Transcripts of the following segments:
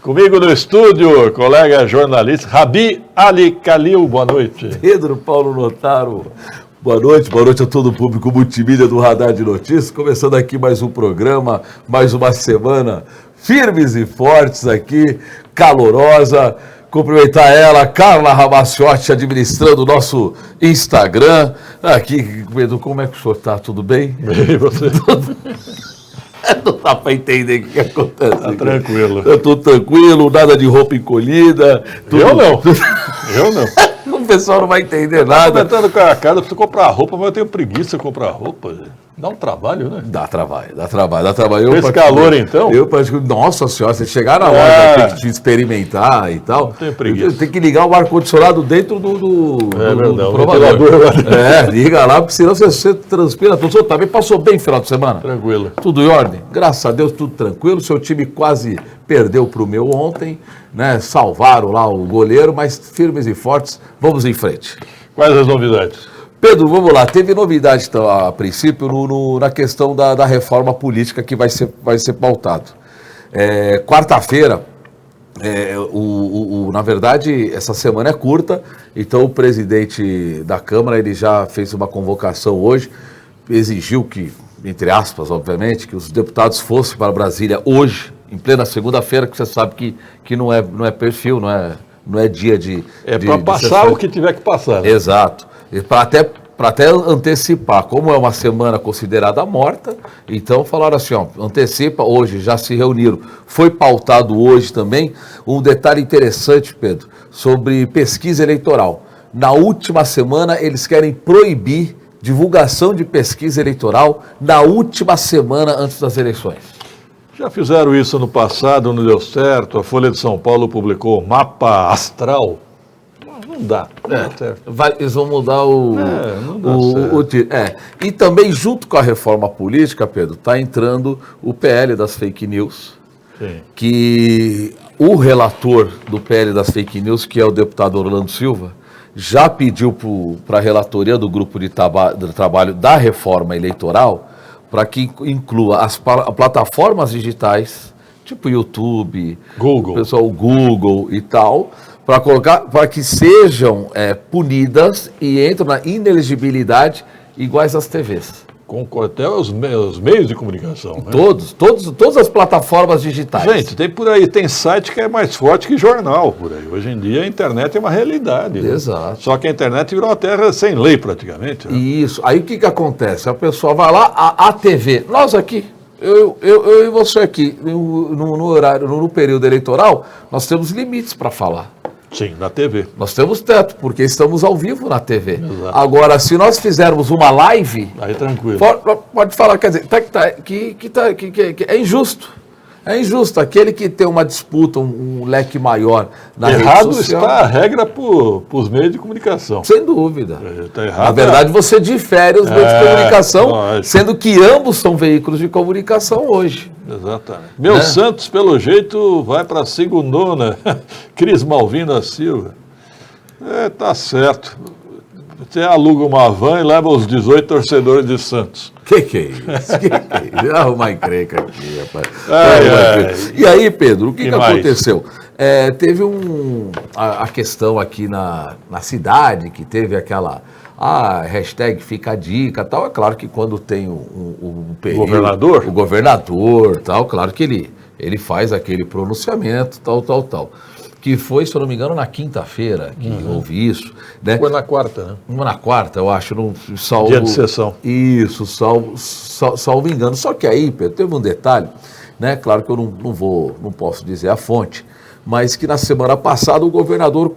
Comigo no estúdio, colega jornalista Rabi Ali Khalil, boa noite. Pedro Paulo Notaro, boa noite a todo o público multimídia do Radar de Notícias. Começando aqui mais um programa, mais uma semana firmes e fortes aqui, calorosa. Cumprimentar ela, Carla Ramaciotti, administrando o nosso Instagram. Aqui, Pedro, como é que o senhor está? Tudo bem? Bem, você? Não dá para entender o que acontece. Tá tranquilo. Eu estou tranquilo, nada de roupa encolhida. Tudo... Eu não. Eu não. O pessoal não vai entender Tá nada. comentando com a cara, eu preciso comprar roupa, mas eu tenho preguiça de comprar roupa. Dá um trabalho, né? Dá trabalho. Eu, esse calor, então? Eu praticamente, nossa senhora, você chegar na loja, tem que te experimentar e tal. Não tenho preguiça. Tem que ligar o ar-condicionado dentro do provador. Liga lá, porque senão você transpira. O senhor também passou bem no final de semana? Tranquilo. Tudo em ordem? Graças a Deus, tudo tranquilo. Seu time quase perdeu para o meu ontem, né? Salvaram lá o goleiro, mas firmes e fortes, vamos em frente. Quais as novidades? Pedro, vamos lá. Teve novidade então, a princípio na questão da reforma política que vai ser pautado. Quarta-feira, na verdade, essa semana é curta, então o presidente da Câmara ele já fez uma convocação hoje, exigiu que, entre aspas, obviamente, que os deputados fossem para Brasília hoje, em plena segunda-feira, que você sabe que não é perfil, não é dia de... para passar o que tiver que passar. Né? Exato. Para até antecipar, como é uma semana considerada morta, então falaram assim, antecipa, hoje já se reuniram. Foi pautado hoje também um detalhe interessante, Pedro, sobre pesquisa eleitoral. Na última semana, eles querem proibir divulgação de pesquisa eleitoral na última semana antes das eleições. Já fizeram isso no passado, não deu certo. A Folha de São Paulo publicou o mapa astral. Não dá. Eles vão mudar o tiro. E também, junto com a reforma política, Pedro, está entrando o PL das fake news. Sim. Que o relator do PL das fake news, que é o deputado Orlando Silva, já pediu para a relatoria do grupo de trabalho da reforma eleitoral para que inclua as plataformas digitais, tipo YouTube, Google e tal, para que sejam punidas e entram na inelegibilidade iguais às TVs. Com até os meios de comunicação. Né? Todas as plataformas digitais. Gente, tem site que é mais forte que jornal por aí. Hoje em dia a internet é uma realidade. Né? Exato. Só que a internet virou uma terra sem lei praticamente. Né? Isso. Aí o que acontece? A pessoa vai lá, a TV, nós aqui, eu e você aqui, no horário, no período eleitoral, nós temos limites para falar. Sim, na TV. Nós temos teto, porque estamos ao vivo na TV. Exato. Agora, se nós fizermos uma live... Aí tranquilo. Pode falar, quer dizer, que é injusto. É injusto. Aquele que tem uma disputa, um leque maior na rede social... Errado está a regra para os meios de comunicação. Sem dúvida. Está errado. Na verdade, você difere os meios de comunicação, sendo que ambos são veículos de comunicação hoje. Exatamente. Meu Santos, pelo jeito, vai para a segundona. Cris Malvina Silva. Tá certo. Você aluga uma van e leva os 18 torcedores de Santos. Que é isso? Arruma encrenca aqui, rapaz. E aí, Pedro, o que aconteceu? Teve a questão aqui na cidade, que teve aquela... hashtag fica a dica, tal. É claro que quando tem o governador, tal, claro que ele faz aquele pronunciamento, tal. Que foi, se eu não me engano, na quinta-feira que houve isso. Né? Foi na quarta, né? Na quarta, eu acho, salvo... Dia de sessão. Isso, salvo engano. Só que aí, Pedro, teve um detalhe, né? Claro que eu não posso dizer a fonte, mas que na semana passada o governador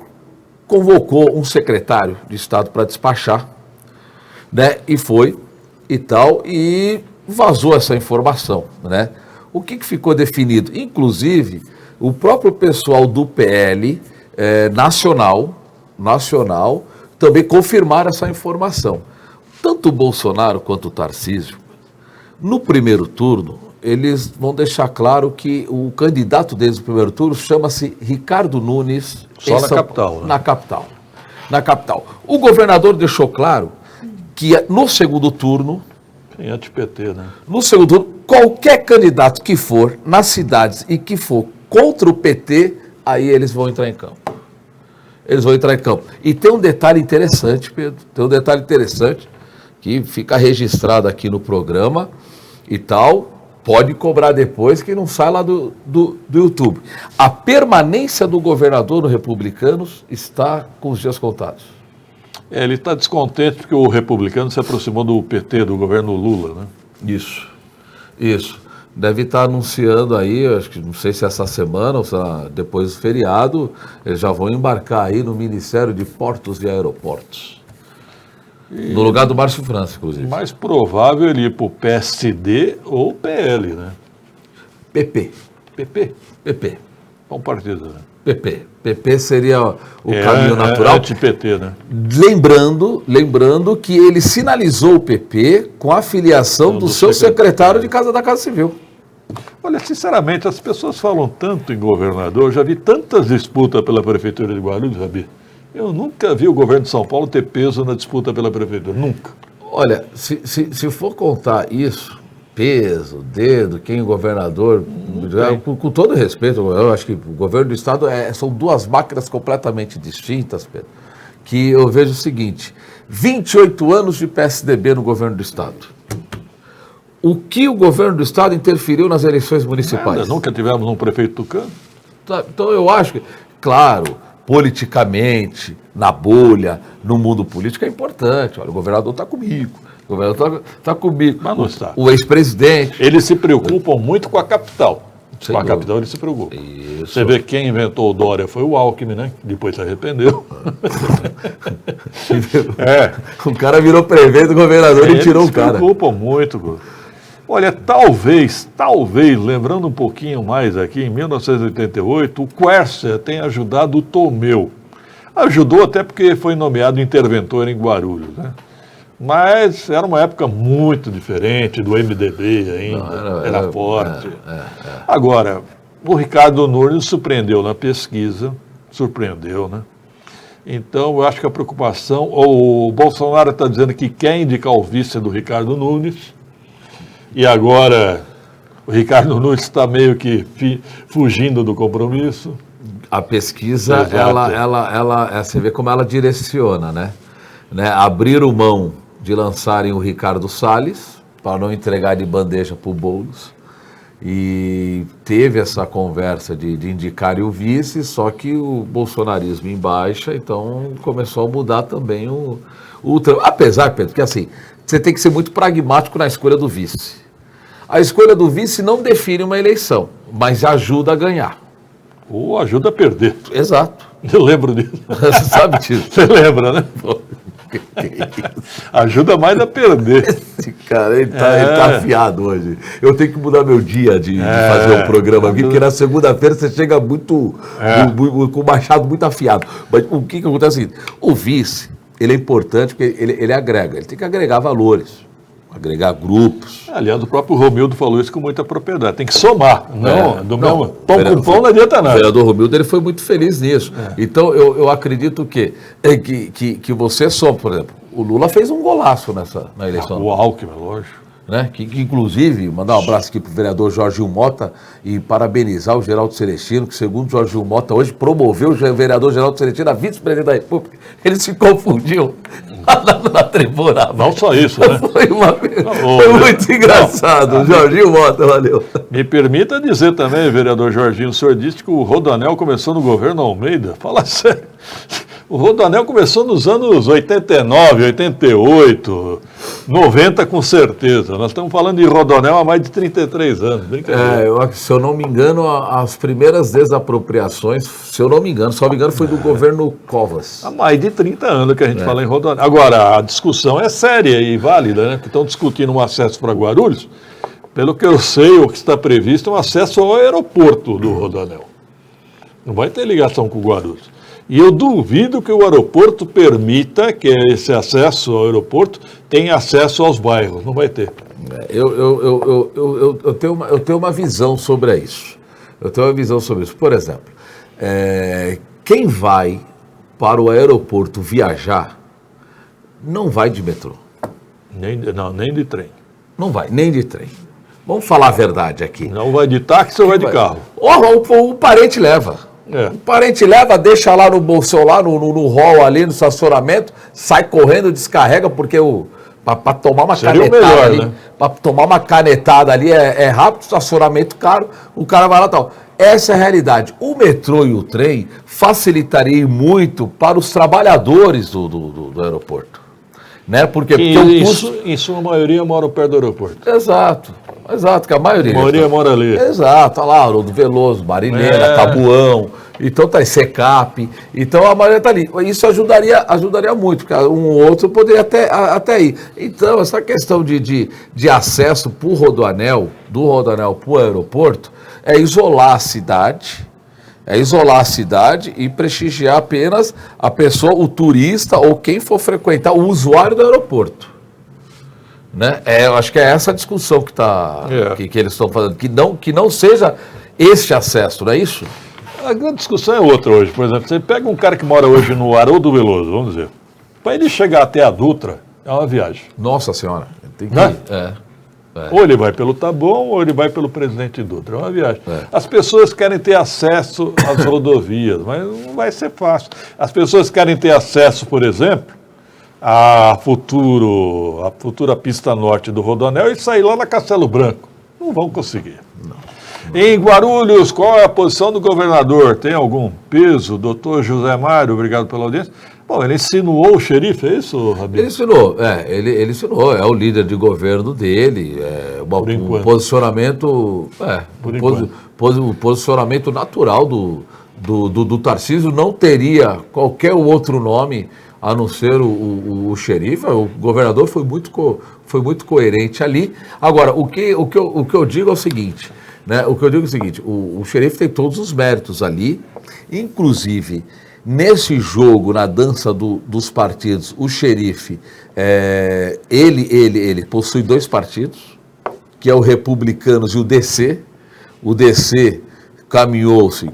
convocou um secretário de Estado para despachar, né? E foi e tal, e vazou essa informação, né? O que ficou definido? Inclusive, o próprio pessoal do PL nacional, também confirmaram essa informação. Tanto o Bolsonaro quanto o Tarcísio, no primeiro turno, eles vão deixar claro que o candidato deles no primeiro turno chama-se Ricardo Nunes. Só na capital, né? Na capital. O governador deixou claro que no segundo turno... Tem anti-PT, né? No segundo turno, qualquer candidato que for nas cidades e que for contra o PT, aí eles vão entrar em campo. Eles vão entrar em campo. E tem um detalhe interessante, Pedro, tem um detalhe interessante, que fica registrado aqui no programa e tal, pode cobrar depois, que não sai lá do YouTube. A permanência do governador no Republicanos está com os dias contados. Ele está descontente porque o republicano se aproximou do PT, do governo Lula, né? Isso. Deve estar anunciando aí, acho que não sei se essa semana ou se depois do feriado, eles já vão embarcar aí no Ministério de Portos e Aeroportos. No lugar do Márcio França, inclusive. Mais provável ele ir para o PSD ou PL, né? PP. PP. Bom partido, né? PP seria o caminho natural. Anti-PT, né? Lembrando que ele sinalizou o PP com a filiação do seu secretário de Casa da Casa Civil. Olha, sinceramente, as pessoas falam tanto em governador, eu já vi tantas disputas pela Prefeitura de Guarulhos, Rabi. Eu nunca vi o governo de São Paulo ter peso na disputa pela Prefeitura, nunca. Olha, se for contar isso, peso, dedo, quem é governador, com todo respeito, eu acho que o governo do Estado são duas máquinas completamente distintas, Pedro, que eu vejo o seguinte, 28 anos de PSDB no governo do Estado. O que o governo do Estado interferiu nas eleições municipais? Nada, nunca tivemos um prefeito tucano. Então eu acho que, claro, politicamente, na bolha, no mundo político é importante. Olha, o governador está comigo. O governador está comigo. Mas não está. O ex-presidente. Eles se preocupam muito com a capital. Sem com a dúvida. capital eles se preocupam. Isso. Você vê quem inventou o Dória foi o Alckmin, né? Depois se arrependeu. O cara virou prefeito do governador e tirou o cara. Eles se preocupam muito. Olha, talvez, lembrando um pouquinho mais aqui, em 1988, o Quércia tem ajudado o Tomeu. Ajudou até porque foi nomeado interventor em Guarulhos, né? Mas era uma época muito diferente do MDB ainda, era forte. Agora, o Ricardo Nunes surpreendeu na pesquisa, né? Então, eu acho que a preocupação, o Bolsonaro está dizendo que quer indicar o vice do Ricardo Nunes, e agora o Ricardo Nunes está meio que fugindo do compromisso. A pesquisa, você vê como ela direciona, né? Abriram mão de lançarem o Ricardo Salles, para não entregar de bandeja para o Boulos, e teve essa conversa de indicarem o vice, só que o bolsonarismo em baixa, então começou a mudar também o apesar, Pedro, que assim, você tem que ser muito pragmático na escolha do vice. A escolha do vice não define uma eleição, mas ajuda a ganhar. Ou ajuda a perder. Exato. Eu lembro disso. Você sabe disso. Você lembra, né? Ajuda mais a perder. Esse cara, ele tá afiado hoje. Eu tenho que mudar meu dia de fazer um programa aqui, porque na segunda-feira você chega muito, com o machado muito afiado. Mas o que acontece é o seguinte, o vice, ele é importante porque ele agrega, ele tem que agregar valores, agregar grupos. Aliás, o próprio Romildo falou isso com muita propriedade. Tem que somar. Pão com pão não adianta nada. O vereador Romildo ele foi muito feliz nisso. Então, eu acredito que você soma, por exemplo, o Lula fez um golaço na eleição. O Alckmin, lógico. Né? Que inclusive, mandar um abraço aqui para o vereador Jorginho Mota e parabenizar o Geraldo Celestino, que segundo o Jorginho Mota hoje promoveu o vereador Geraldo Celestino a vice-presidente da República. Ele se confundiu na tribuna. Não só isso, né? Foi muito engraçado. Jorginho Mota, valeu. Me permita dizer também, vereador Jorginho, o senhor disse que o Rodoanel começou no governo Almeida. Fala sério. O Rodoanel começou nos anos 89, 88, 90 com certeza. Nós estamos falando de Rodoanel há mais de 33 anos. Se eu não me engano, as primeiras desapropriações, se eu não me engano, foi do governo Covas. Há mais de 30 anos que a gente fala em Rodoanel. Agora, a discussão é séria e válida, né? Porque estão discutindo um acesso para Guarulhos. Pelo que eu sei, o que está previsto é um acesso ao aeroporto do Rodoanel. Não vai ter ligação com o Guarulhos. E eu duvido que o aeroporto permita que esse acesso ao aeroporto tenha acesso aos bairros. Não vai ter. Eu tenho uma visão sobre isso. Por exemplo, quem vai para o aeroporto viajar não vai de metrô. Nem de trem. Não vai, nem de trem. Vamos falar a verdade aqui. Não vai de táxi ou vai de carro? O parente leva. O parente leva, deixa lá no bolsão, lá no hall ali, no estacionamento, sai correndo, descarrega, porque para tomar uma Seria canetada melhor, ali, né? para tomar uma canetada ali é rápido, estacionamento caro, o cara vai lá e tal. Essa é a realidade. O metrô e o trem facilitaria muito para os trabalhadores do aeroporto. Né? Porque o custo... Em sua maioria moram perto do aeroporto. Exato, que a maioria. A maioria mora ali. Exato, olha lá, Haroldo Veloso, Marilena, Tabuão, então tá em Secap, então a maioria tá ali. Isso ajudaria muito, porque um ou outro poderia até ir. Então, essa questão de acesso do Rodoanel para o aeroporto, é isolar a cidade e prestigiar apenas a pessoa, o turista ou quem for frequentar, o usuário do aeroporto. Né? Eu acho que é essa a discussão que eles estão fazendo, que não seja este acesso, não é isso? A grande discussão é outra hoje. Por exemplo, você pega um cara que mora hoje no Haroldo Veloso, vamos dizer, para ele chegar até a Dutra, é uma viagem. Nossa Senhora, tem que né? ir. Ou ele vai pelo Taboão, ou ele vai pelo Presidente Dutra. É uma viagem. As pessoas querem ter acesso às rodovias, mas não vai ser fácil. As pessoas querem ter acesso, por exemplo, à futura pista norte do Rodoanel e sair lá na Castelo Branco. Não vão conseguir. Não. Em Guarulhos, qual é a posição do governador? Tem algum peso? Doutor José Mário, obrigado pela audiência. Bom, ele insinuou o xerife, é isso, Rabi? Ele insinuou, é o líder de governo dele, um posicionamento, o posicionamento natural do Tarcísio não teria qualquer outro nome a não ser o xerife. O governador foi muito coerente ali. Agora, o que eu digo é o seguinte, né? O xerife tem todos os méritos ali, inclusive nesse jogo, na dança dos partidos, o xerife, ele possui dois partidos, que é o Republicanos e o DC. O DC caminhou-se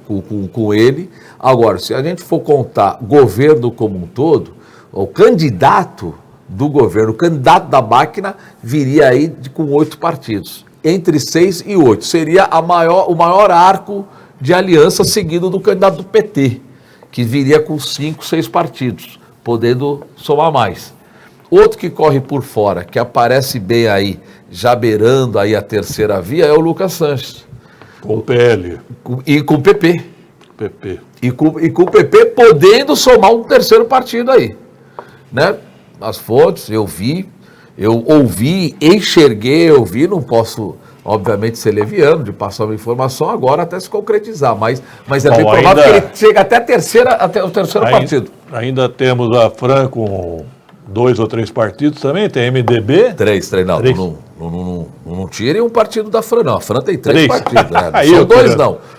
com ele. Agora, se a gente for contar governo como um todo, o candidato do governo, o candidato da máquina, viria aí com 8 partidos. Entre 6 e 8. Seria o maior arco de aliança seguido do candidato do PT, que viria com 5, 6 partidos, podendo somar mais. Outro que corre por fora, que aparece bem aí, já beirando aí a terceira via, é o Lucas Sanches. Com o PL. E com o PP. E com o PP podendo somar um terceiro partido aí. Né? As fontes, eu ouvi, enxerguei, não posso, obviamente, ser leviano de passar uma informação agora até se concretizar, mas é bem provável que ele chegue até o terceiro partido. Ainda temos a Fran com 2 ou 3 partidos também, tem MDB. 3, não tirem um partido da Fran, não. A Fran tem 3 partidos, né?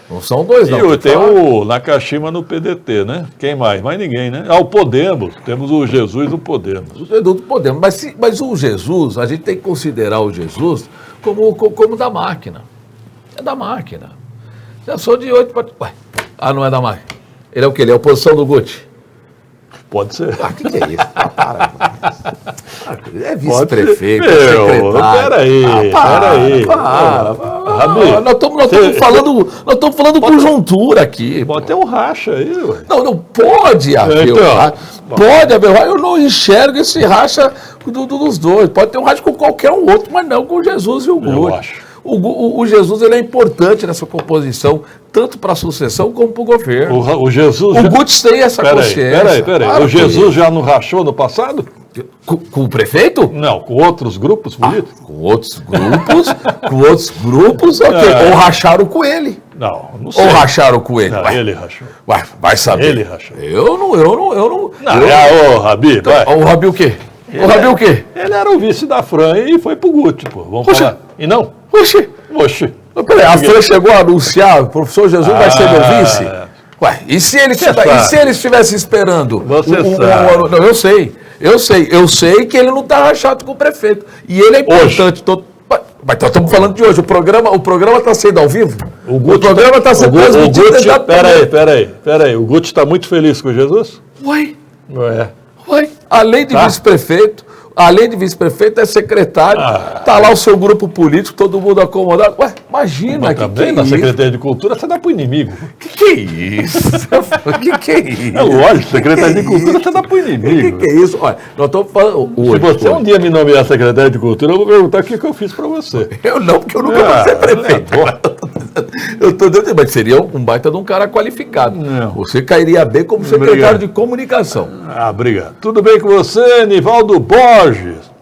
Não são dois, não. E tem o Nakashima no PDT, né? Quem mais? Mais ninguém, né? O Podemos, temos o Jesus do Podemos. O Jesus do Podemos, mas o Jesus, a gente tem que considerar o Jesus como da máquina. É da máquina. Já sou de 8 partidos. Não é da máquina. Ele é o quê? Ele é a oposição do Guti? Pode ser. O que é isso? Para. É vice-prefeito, é secretário. Peraí. Rabi, nós estamos falando conjuntura aqui. Pode ter um racha aí, ué. Não pode haver um racha. Pode haver um racha. Eu não enxergo esse racha dos dois. Pode ter um racha com qualquer um outro, mas não com o Jesus e o Guti. Eu acho. O Jesus, ele é importante nessa composição, tanto para a sucessão como para o governo. O Guti tem essa consciência. Peraí. Claro, o Jesus já não rachou no passado? Com o prefeito? Não, com outros grupos políticos. Com outros grupos, ok. Ou racharam com ele. Não sei. Ou racharam com ele. Não, ele rachou. Vai saber. Ele rachou. Eu não. Ô, Rabi, então, vai. O Rabi o quê? Ele era o vice da Fran e foi pro Guti, pô. Vamos falar. E não? Oxi. Peraí, a Fran chegou a anunciar, o professor Jesus vai ser meu vice? E se ele estivesse esperando? Você sabe. Não, eu sei que ele não está rachado com o prefeito. E ele é importante. Mas nós estamos falando de hoje. O programa está sendo ao vivo? O programa está sendo transmitido. Peraí. O Guti está muito feliz com Jesus? Ué. Além de vice-prefeito, Além de vice-prefeito, é secretário. Tá lá o seu grupo político, todo mundo acomodado. Ué, imagina, Mas também na Secretaria de Cultura você dá pro inimigo. Que é isso? que é isso? É lógico, Secretaria de Cultura você dá pro inimigo. Que é isso? Olha, nós estamos falando hoje. Se você um dia me nomear secretário de Cultura, eu vou perguntar o que eu fiz para você. Eu não, porque eu nunca vou ser prefeito. Eu estou dentro, mas seria um baita de um cara qualificado. Não. Você cairia bem como secretário Obrigado. de comunicação. Obrigado. Tudo bem com você, Nivaldo Borges?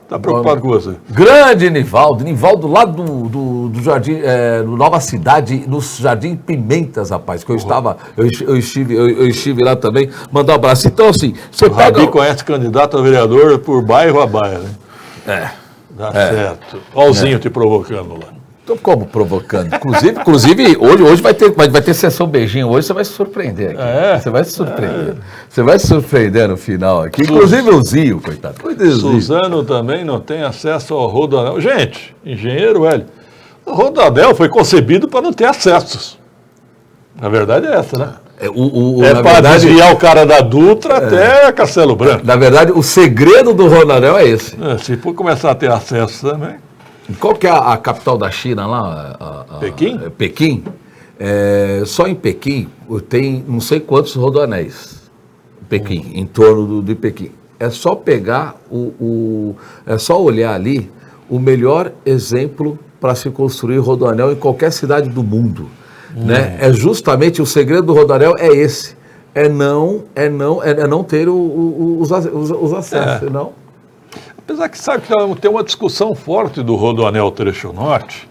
Está preocupado com você? Grande Nivaldo lá do Jardim, no Nova Cidade, no Jardim Pimentas, rapaz, que eu estive lá também. Mandar um abraço. Então, assim, você O pega... Rabi conhece candidato a vereador por bairro a bairro, né? Dá certo. Olzinho te provocando lá. Tô como provocando? Inclusive hoje vai ter sessão beijinho. Hoje você vai se surpreender aqui. Você vai se surpreender. Você vai se surpreender no final aqui. Inclusive o Zinho, coitado. Suzano também não tem acesso ao Rodoanel. Gente, engenheiro velho, o Rodoanel foi concebido para não ter acessos. Na verdade é essa, né? Para desviar o cara da Dutra até Castelo Branco. Na verdade, o segredo do Rodoanel é esse. Se for começar a ter acesso também. Qual que é a capital da China lá? Pequim? Pequim. Só em Pequim tem não sei quantos rodoanéis. Pequim, em torno de Pequim. É só pegar é só olhar ali o melhor exemplo para se construir rodoanel em qualquer cidade do mundo. Né? É justamente o segredo do rodoanel é esse. É não ter os acessos, não. Apesar que sabe que tem uma discussão forte do Rodoanel Trecho Norte,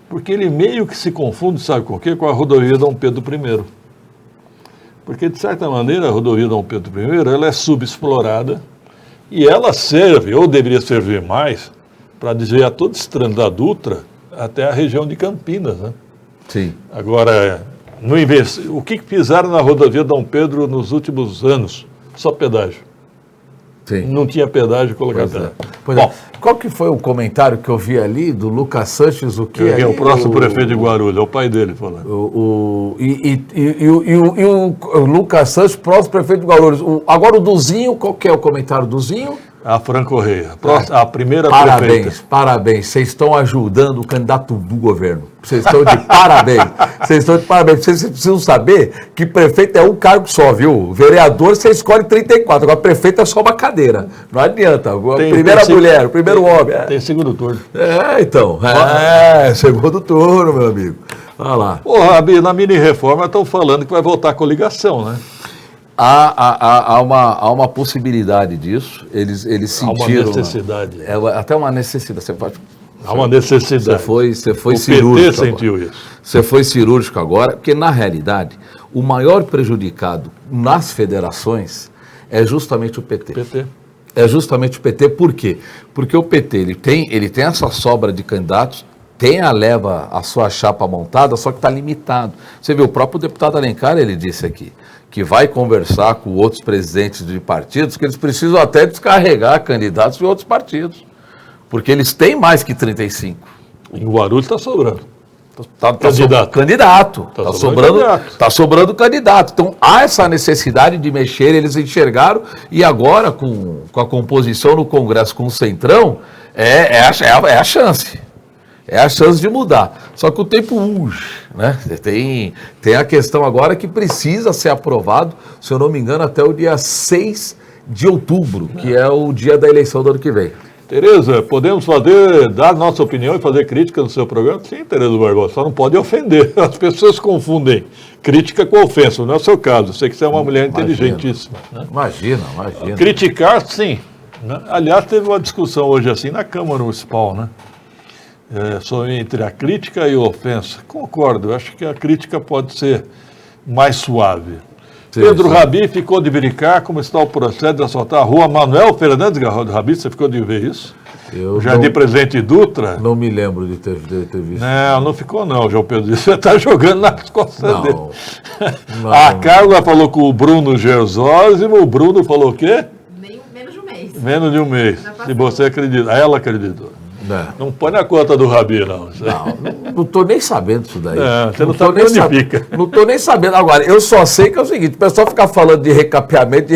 porque ele meio que se confunde, sabe com o quê? Com a rodovia Dom Pedro I. Porque, de certa maneira, a rodovia Dom Pedro I, ela é subexplorada e ela serve, ou deveria servir mais, para desviar todo esse trânsito da Dutra até a região de Campinas, né? Sim. Agora, o que fizeram na rodovia Dom Pedro nos últimos anos? Só pedágio. Sim. Não tinha pedágio colocado. Bom, qual que foi o comentário que eu vi ali do Lucas Sanches? O próximo prefeito de Guarulhos, é o pai dele falando. O Lucas Sanches, próximo prefeito de Guarulhos. Agora o Duzinho, qual que é o comentário do Duzinho? A Fran Correia, a primeira prefeita. Parabéns, vocês estão ajudando o candidato do governo. Vocês estão de parabéns. Vocês precisam saber que prefeito é um cargo só, viu? Vereador você escolhe 34, agora prefeito é só uma cadeira. Não adianta. Mulher, o primeiro homem. Tem segundo turno. Então. Segundo turno, meu amigo. Olha lá. Rabi, na mini-reforma estão falando que vai voltar a coligação, né? Há uma possibilidade disso. Eles sentiram. Há uma necessidade. Até uma necessidade. Você pode. Há uma necessidade. Você foi o cirúrgico. PT sentiu isso. Você foi cirúrgico agora, porque na realidade o maior prejudicado nas federações é justamente o PT. É justamente o PT. Por quê? Porque o PT ele tem essa sobra de candidatos. Leva a sua chapa montada, só que está limitado. Você viu, o próprio deputado Alencar, ele disse aqui, que vai conversar com outros presidentes de partidos, que eles precisam até descarregar candidatos de outros partidos, porque eles têm mais que 35. Em Guarulhos está sobrando. Candidato. Está sobrando candidato. Então, há essa necessidade de mexer, eles enxergaram, e agora, com a composição no Congresso com o Centrão, é a chance. É a chance de mudar. Só que o tempo urge, né? Tem a questão agora que precisa ser aprovado, se eu não me engano, até o dia 6 de outubro, que é o dia da eleição do ano que vem. Tereza, podemos dar nossa opinião e fazer crítica no seu programa? Sim, Tereza Barbosa, só não pode ofender. As pessoas confundem crítica com ofensa, não é o seu caso. Eu sei que você é uma mulher inteligentíssima. Né? Imagina. Criticar, sim. Né? Aliás, teve uma discussão hoje assim na Câmara Municipal, né? Sobre entre a crítica e a ofensa. Concordo, eu acho que a crítica pode ser mais suave. Sim, Pedro Rabi ficou de verificar como está o processo de assaltar a rua Manuel Fernandes Rabi, você ficou de ver isso? O Jardim Presidente Dutra? Não me lembro de ter visto. Não ficou não, João Pedro disse, você está jogando nas costas dele. A Carla falou com o Bruno Gersósimo, o Bruno falou o quê? Menos de um mês. Menos de um mês, se você acredita. Ela acreditou. Não põe na conta do Rabi, não. Não estou nem sabendo disso daí. Você não sabe onde fica. Não estou nem sabendo. Agora, eu só sei que é o seguinte, o pessoal fica falando de recapeamento.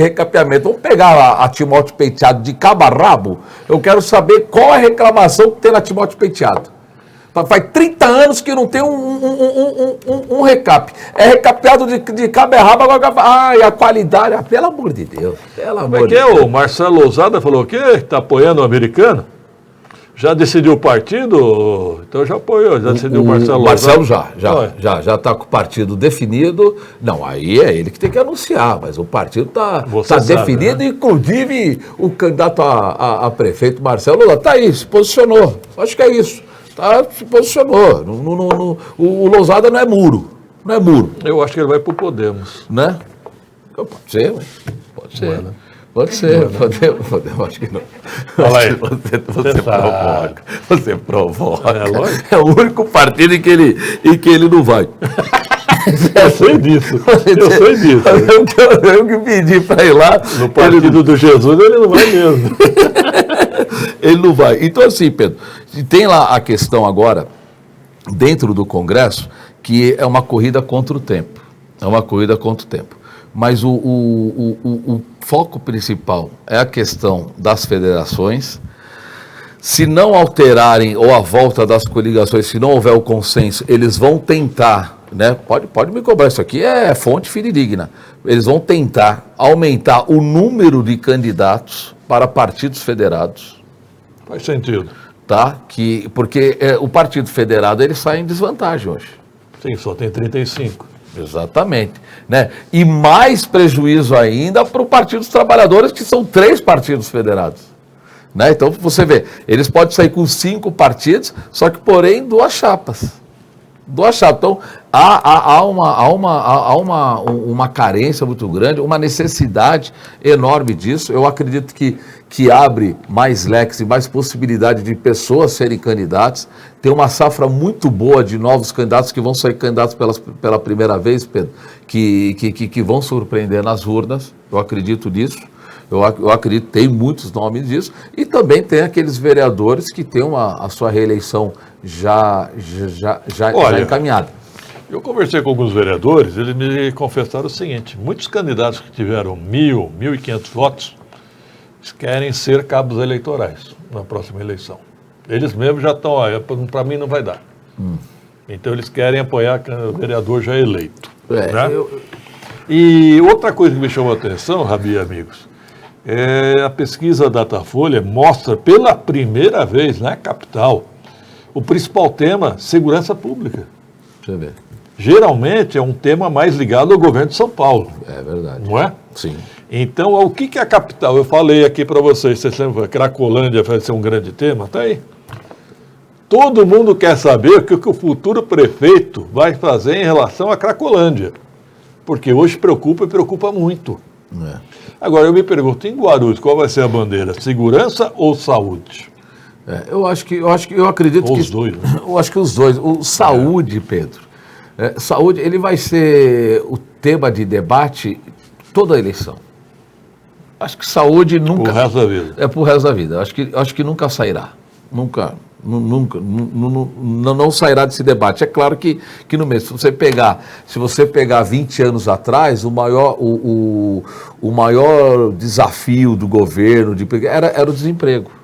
Vamos pegar a Timóteo Penteado de cabo a rabo. Eu quero saber qual é a reclamação que tem na Timóteo Penteado. Faz 30 anos que não tem um recap. É recapeado de cabo a rabo, agora e a qualidade. Pelo amor de Deus. O Marcelo Lousada falou o quê? Está apoiando o americano? Já decidiu o partido? Então já apoiou, já decidiu o Marcelo Lousada. Marcelo já está com o partido definido. Não, aí é ele que tem que anunciar, mas o partido está definido, né? Inclusive o candidato a prefeito, Marcelo Lousada, está aí, se posicionou. Acho que é isso. Se posicionou. O Lousada não é muro. Não é muro. Eu acho que ele vai para o Podemos. Né? Pode ser, ué. Pode ser. Não, né? Pode ser. Podemos, acho que não. Fala aí. Você provoca. É o único partido em que ele não vai. Eu sei disso. Eu que pedi para ir lá. No partido do Jesus ele não vai mesmo. Ele não vai. Então, assim, Pedro, tem lá a questão agora, dentro do Congresso, que é uma corrida contra o tempo. Mas o foco principal é a questão das federações. Se não alterarem ou a volta das coligações, se não houver o consenso, eles vão tentar, né? Pode me cobrar, isso aqui é fonte fidedigna. Eles vão tentar aumentar o número de candidatos para partidos federados. Faz sentido. Tá? Porque o partido federado ele sai em desvantagem hoje. Sim, só tem 35. Exatamente. Né? E mais prejuízo ainda para o Partido dos Trabalhadores, que são 3 partidos federados. Né? Então, você vê, eles podem sair com 5 partidos, só que, porém, 2 chapas. Então, há uma carência muito grande, uma necessidade enorme disso. Eu acredito que abre mais leques e mais possibilidade de pessoas serem candidatos. Tem uma safra muito boa de novos candidatos que vão sair candidatos pela primeira vez, Pedro, que vão surpreender nas urnas. Eu acredito nisso. Eu acredito que tem muitos nomes disso. E também tem aqueles vereadores que têm a sua reeleição já encaminhada. Eu conversei com alguns vereadores, eles me confessaram o seguinte: muitos candidatos que tiveram 1.000, 1.500 votos, eles querem ser cabos eleitorais na próxima eleição. Eles mesmos já estão, para mim não vai dar. Então eles querem apoiar o vereador já eleito. Né? E outra coisa que me chamou a atenção, Rabi e amigos, a pesquisa Datafolha mostra pela primeira vez na capital o principal tema, segurança pública. Deixa eu ver. Geralmente é um tema mais ligado ao governo de São Paulo. É verdade. Não é? Sim. Então, o que é a capital? Eu falei aqui para vocês lembram, Cracolândia vai ser um grande tema? Tá aí. Todo mundo quer saber o que o futuro prefeito vai fazer em relação à Cracolândia. Porque hoje preocupa muito. Agora, eu me pergunto, em Guarulhos, qual vai ser a bandeira? Segurança ou saúde? Eu acredito que... Os dois, né? Eu acho que os dois. O saúde, Pedro. Saúde, ele vai ser o tema de debate toda a eleição. Acho que saúde nunca... Pro resto da vida. Pro resto da vida. Acho que nunca sairá. Nunca não sairá desse debate. É claro que no mês, se você pegar 20 anos atrás, o maior desafio do governo era o desemprego.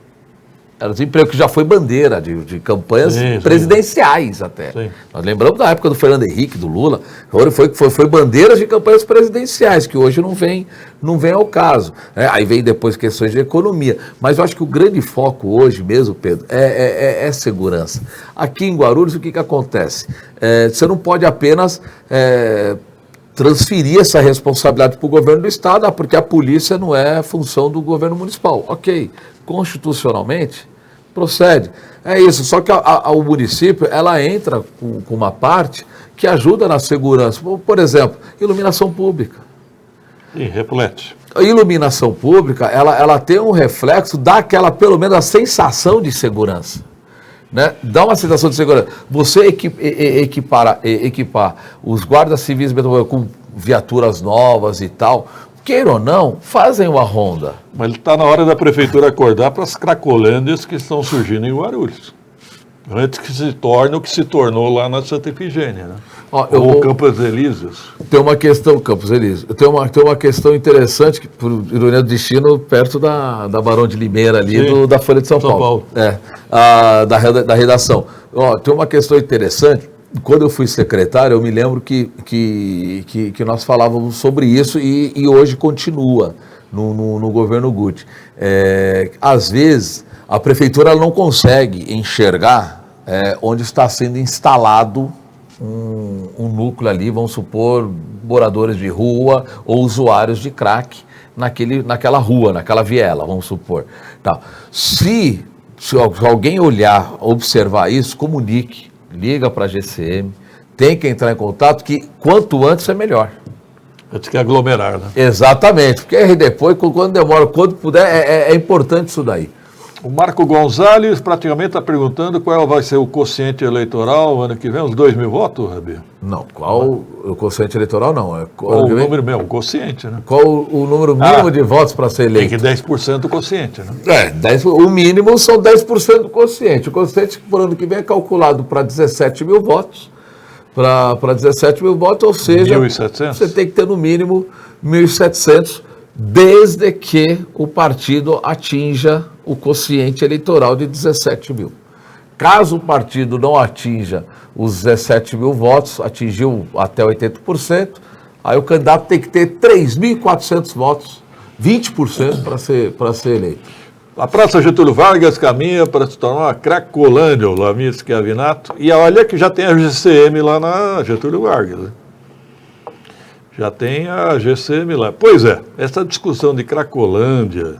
Era o desemprego que já foi bandeira de campanhas presidenciais até. Sim. Nós lembramos da época do Fernando Henrique, do Lula, foi bandeiras de campanhas presidenciais, que hoje não vem ao caso. Aí vem depois questões de economia. Mas eu acho que o grande foco hoje mesmo, Pedro, é segurança. Aqui em Guarulhos, o que acontece? Você não pode apenas... transferir essa responsabilidade para o governo do Estado, porque a polícia não é função do governo municipal. Ok, constitucionalmente, procede. É isso, só que o município, ela entra com uma parte que ajuda na segurança. Por exemplo, iluminação pública. Sim, reflete. A iluminação pública, ela tem um reflexo, dá aquela, pelo menos, a sensação de segurança. Né? Dá uma sensação de segurança. Você equipar os guardas civis com viaturas novas e tal, queira ou não, fazem uma ronda. Mas está na hora da prefeitura acordar para as cracolândias que estão surgindo em Guarulhos. Antes que se torne o que se tornou lá na Santa Efigênia, né? Ou Campos Elíseos. Tem uma questão, Campos Elíseos, tem uma questão interessante, que, por ironia do destino, perto da Barão de Limeira ali, da Folha de São Paulo. Da redação. Tem uma questão interessante. Quando eu fui secretário, eu me lembro que nós falávamos sobre isso e hoje continua no governo Guti. Às vezes, a prefeitura não consegue enxergar onde está sendo instalado um núcleo ali, vamos supor, moradores de rua ou usuários de crack naquela rua, naquela viela, vamos supor. Tá. Se alguém olhar, observar isso, comunique, liga para a GCM, tem que entrar em contato, que quanto antes é melhor. Antes que aglomerar, né? Exatamente, porque aí depois, quando demora, quando puder, é importante isso daí. O Marco Gonzalez praticamente está perguntando qual vai ser o quociente eleitoral ano que vem, uns 2.000 votos, Rabi? Não, qual o quociente eleitoral não. Qual o número mesmo, o quociente, né? Qual o número mínimo de votos para ser eleito? Tem que 10% do quociente, né? 10, o mínimo são 10% do quociente. O quociente por ano que vem é calculado para 17 mil votos. Para 17 mil votos, ou seja, 1.700? Você tem que ter no mínimo 1.700, desde que o partido atinja o quociente eleitoral de 17 mil. Caso o partido não atinja os 17 mil votos, atingiu até 80%, aí o candidato tem que ter 3.400 votos, 20% para ser eleito. A Praça Getúlio Vargas caminha para se tornar uma Cracolândia, o Lamir Schiavinato, e olha que já tem a GCM lá na Getúlio Vargas, né? Já tem a GCM lá. Pois é, essa discussão de Cracolândia,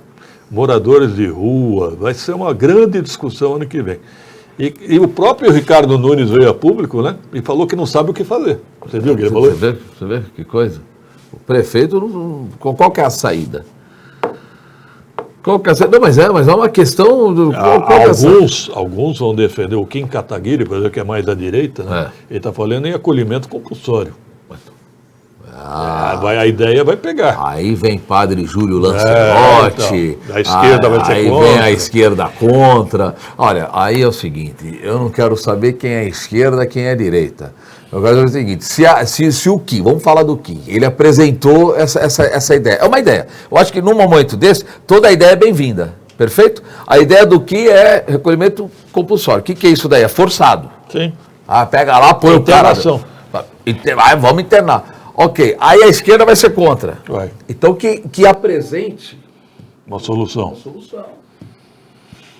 moradores de rua, vai ser uma grande discussão ano que vem. E o próprio Ricardo Nunes veio a público, né? E falou que não sabe o que fazer. Você viu o que ele falou? Você vê que coisa? O prefeito, qual que é a saída? Qual que é a saída? Não, mas é uma questão... Alguns vão defender o Kim Kataguiri, por exemplo, que é mais da direita, né? Ele está falando em acolhimento compulsório. A ideia vai pegar. Aí vem padre Júlio Lancelotti. Então, a esquerda vai ser aí contra. Aí vem a esquerda contra. Olha, aí é o seguinte, eu não quero saber quem é a esquerda, quem é a direita. Eu quero saber o seguinte, se o Kim, vamos falar do Kim, ele apresentou essa ideia. É uma ideia. Eu acho que num momento desse, toda a ideia é bem-vinda. Perfeito? A ideia do Kim é recolhimento compulsório. O que é isso daí? É forçado. Sim. Pega lá, põe Internação. o cara... Vamos internar. Ok, aí a esquerda vai ser contra. Vai. Então que apresente uma solução.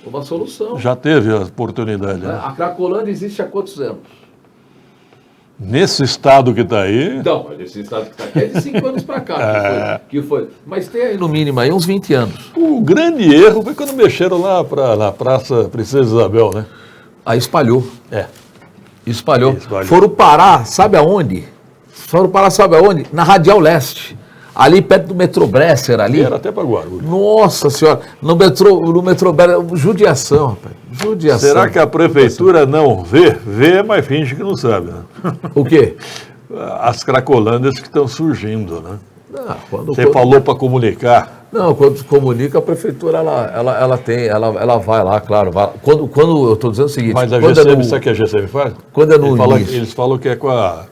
Uma solução. Já teve a oportunidade. Né? A Cracolândia existe há quantos anos? Nesse estado que está aí... Não, mas esse estado que está aqui é de 5 anos para cá. Que foi. Mas tem aí no mínimo aí uns 20 anos. O grande erro foi quando mexeram lá na Praça Princesa Isabel, né? Aí espalhou. Espalhou. Espalhou. Foram parar, sabe aonde? Na Radial Leste. Ali perto do metrô Bresser, ali. Era até para Guarulhos. Nossa senhora, no metrô Bresser, judiação, rapaz. Judiação. Será que a prefeitura não vê? Vê, mas finge que não sabe. Né? O quê? As cracolândias que estão surgindo, né? Você falou para comunicar. Não, quando comunica, a prefeitura, ela vai lá, claro. Vai. Quando eu estou dizendo o seguinte... Mas a GCM, sabe o que a GCM faz? Quando é no eles falam que é com a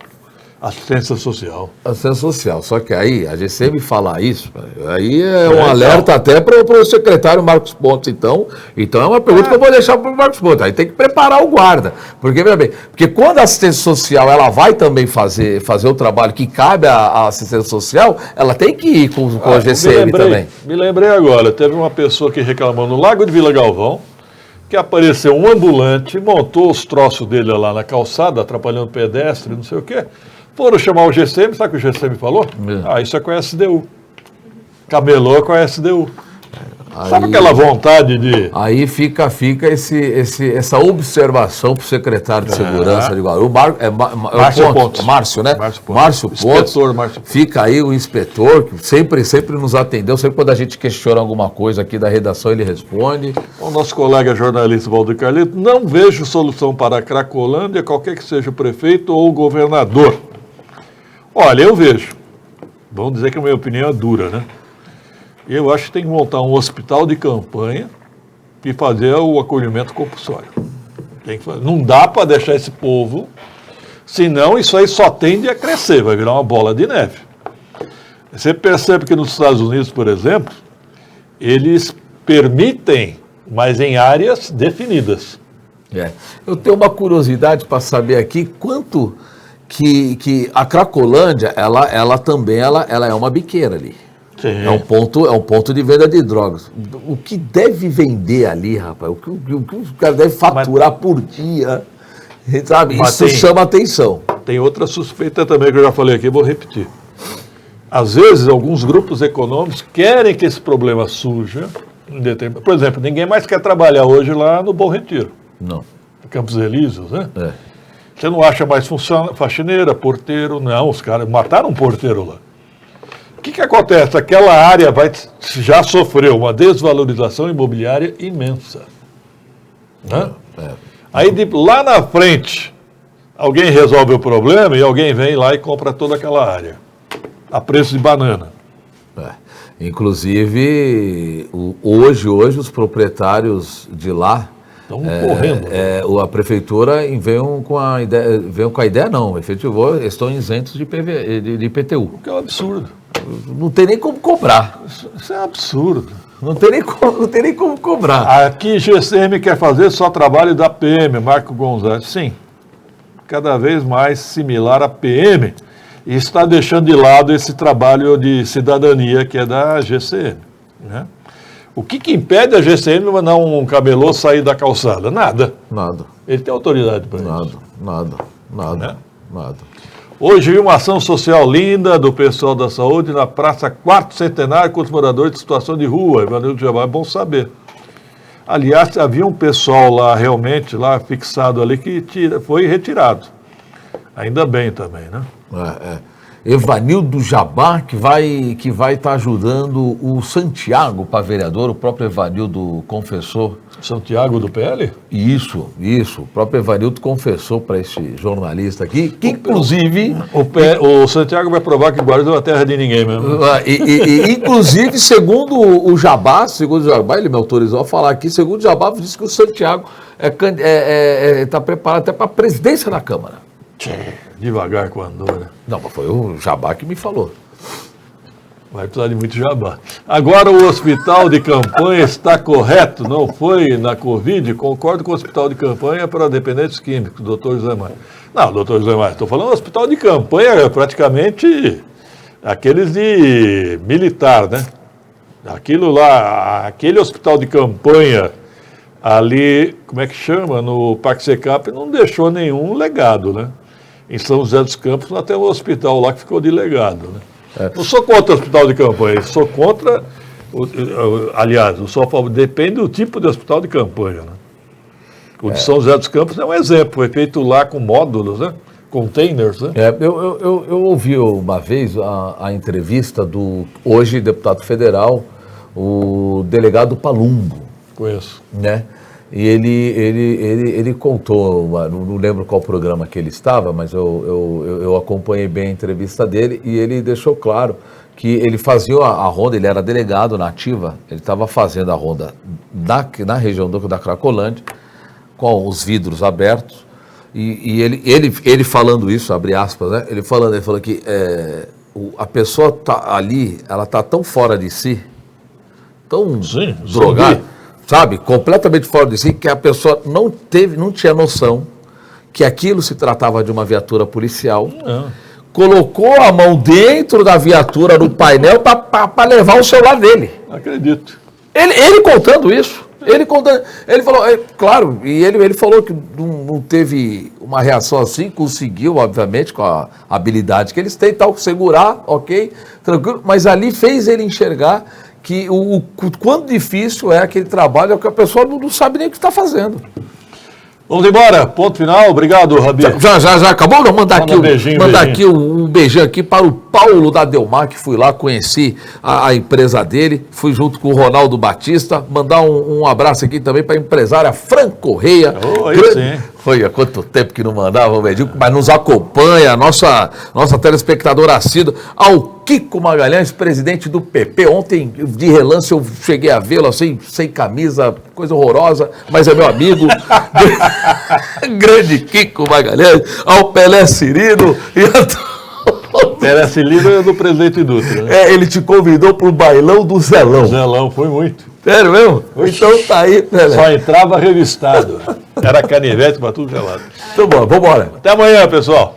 assistência social. Assistência social. Só que aí, a GCM falar isso, aí é um alerta até para o secretário Marcos Pontes, então. Então é uma pergunta que eu vou deixar para o Marcos Pontes. Aí tem que preparar o guarda. Porque, veja bem, porque quando a assistência social ela vai também fazer o trabalho que cabe à assistência social, ela tem que ir com a GCM também. Me lembrei agora, teve uma pessoa que reclamou no Lago de Vila Galvão, que apareceu um ambulante, montou os troços dele lá na calçada, atrapalhando pedestre, não sei o quê. Foram chamar o GCM, sabe o que o GCM falou? Isso é com a SDU. Camelô com a SDU. Aí, sabe aquela vontade de... Aí fica essa observação para o secretário de Segurança de Guarulhos. Márcio Pontes. Márcio, né? Márcio Pontes. Inspetor Márcio Pontes. Fica aí o inspetor, que sempre nos atendeu. Sempre quando a gente questiona alguma coisa aqui da redação, ele responde. O nosso colega jornalista Valdir Carlito, não vejo solução para a Cracolândia, qualquer que seja o prefeito ou o governador. Olha, eu vejo. vamos dizer que a minha opinião é dura, né? Eu acho que tem que montar um hospital de campanha e fazer o acolhimento compulsório. Não dá para deixar esse povo, senão isso aí só tende a crescer, vai virar uma bola de neve. Você percebe que nos Estados Unidos, por exemplo, eles permitem, mas em áreas definidas. Eu tenho uma curiosidade para saber aqui quanto que a Cracolândia, ela também é uma biqueira ali. Sim. É um ponto de venda de drogas. O que deve vender ali, rapaz? O que o cara deve faturar por dia, sabe? Isso chama atenção. Tem outra suspeita também que eu já falei aqui, vou repetir. Às vezes, alguns grupos econômicos querem que esse problema surja. Por exemplo, ninguém mais quer trabalhar hoje lá no Bom Retiro. Não. Campos Elíseos, né? Você não acha mais faxineira, porteiro, não. Os caras mataram um porteiro lá. O que acontece? Aquela área já sofreu uma desvalorização imobiliária imensa. Né? Aí lá na frente, alguém resolve o problema e alguém vem lá e compra toda aquela área. A preço de banana. Inclusive, hoje os proprietários de lá estão correndo. A prefeitura veio com a ideia, não, efetivou, estão isentos de IPTU. O que é um absurdo. Não tem nem como cobrar. Isso é absurdo. Não tem nem como cobrar. Aqui GCM quer fazer só trabalho da PM, Marco Gonzalez. Sim, cada vez mais similar à PM. E está deixando de lado esse trabalho de cidadania que é da GCM. Né? O que impede a GCM de mandar um camelô sair da calçada? Nada. Ele tem autoridade para isso. Nada. Hoje vi uma ação social linda do pessoal da saúde na Praça Quarto Centenário com os moradores de situação de rua. Evanildo Jabá, é bom saber. Aliás, havia um pessoal lá realmente, lá fixado ali, que foi retirado. Ainda bem também, né? Evanildo Jabá, que vai estar ajudando o Santiago para vereador, o próprio Evanildo confessou. Santiago do PL? Isso. O próprio Evanildo confessou para esse jornalista aqui, que inclusive... O Santiago vai provar que Guarulhos é uma terra de ninguém mesmo. Inclusive, segundo o Jabá, ele me autorizou a falar aqui, segundo o Jabá, disse que o Santiago está preparado até para a presidência da Câmara. Devagar com a Andorra. Não, mas foi o Jabá que me falou. Vai precisar de muito jabá. Agora o hospital de campanha está correto, não foi na Covid? Concordo com o hospital de campanha para dependentes químicos, doutor José Maia. Não, doutor José Maia, estou falando hospital de campanha, praticamente aqueles de militar, né? Aquilo lá, aquele hospital de campanha ali, como é que chama? No Parque Secap, não deixou nenhum legado, né? Em São José dos Campos, nós temos um hospital lá que ficou de legado, né? Não sou contra o hospital de campanha, sou contra, aliás, depende do tipo de hospital de campanha, né? O de São José dos Campos é um exemplo, foi feito lá com módulos, né? Containers, né? Eu ouvi uma vez a entrevista do hoje deputado federal, o delegado Palumbo. Conheço. Né? E ele contou, não lembro qual programa que ele estava, mas eu acompanhei bem a entrevista dele e ele deixou claro que ele fazia a ronda, ele era delegado na ativa, ele estava fazendo a ronda na região da Cracolândia, com os vidros abertos, e ele falando isso, abre aspas, né? Ele falou que a pessoa tá ali, ela está tão fora de si, tão drogada, sabe, completamente fora de si, que a pessoa não tinha noção que aquilo se tratava de uma viatura policial, colocou a mão dentro da viatura no painel para levar o celular dele. Acredito. Ele contando isso, ele falou, claro, e ele falou que não teve uma reação assim, conseguiu, obviamente, com a habilidade que eles têm, tal, segurar, ok, tranquilo, mas ali fez ele enxergar que o quanto difícil é aquele trabalho, é que a pessoa não sabe nem o que está fazendo. Vamos embora, ponto final, obrigado, Rabi. Já acabou? Não, mandar aqui um beijinho aqui para o Paulo da Delmar, que fui lá, conheci a empresa dele, fui junto com o Ronaldo Batista, mandar um abraço aqui também para a empresária Fran Correia, Foi há quanto tempo que não mandava o Medico, mas nos acompanha, a nossa telespectadora assídua, ao Kiko Magalhães, presidente do PP. Ontem, de relance, eu cheguei a vê-lo assim, sem camisa, coisa horrorosa, mas é meu amigo. Grande Kiko Magalhães, ao Pelé Cirino e a... Pelé Cirino é do presidente Dutra, né? Ele te convidou para o bailão do Zelão. Zelão, foi muito. Sério mesmo? Então tá aí, Pelé. Só entrava revistado. Era canivete para tudo gelado. Então bom, vamos embora. Até amanhã, pessoal.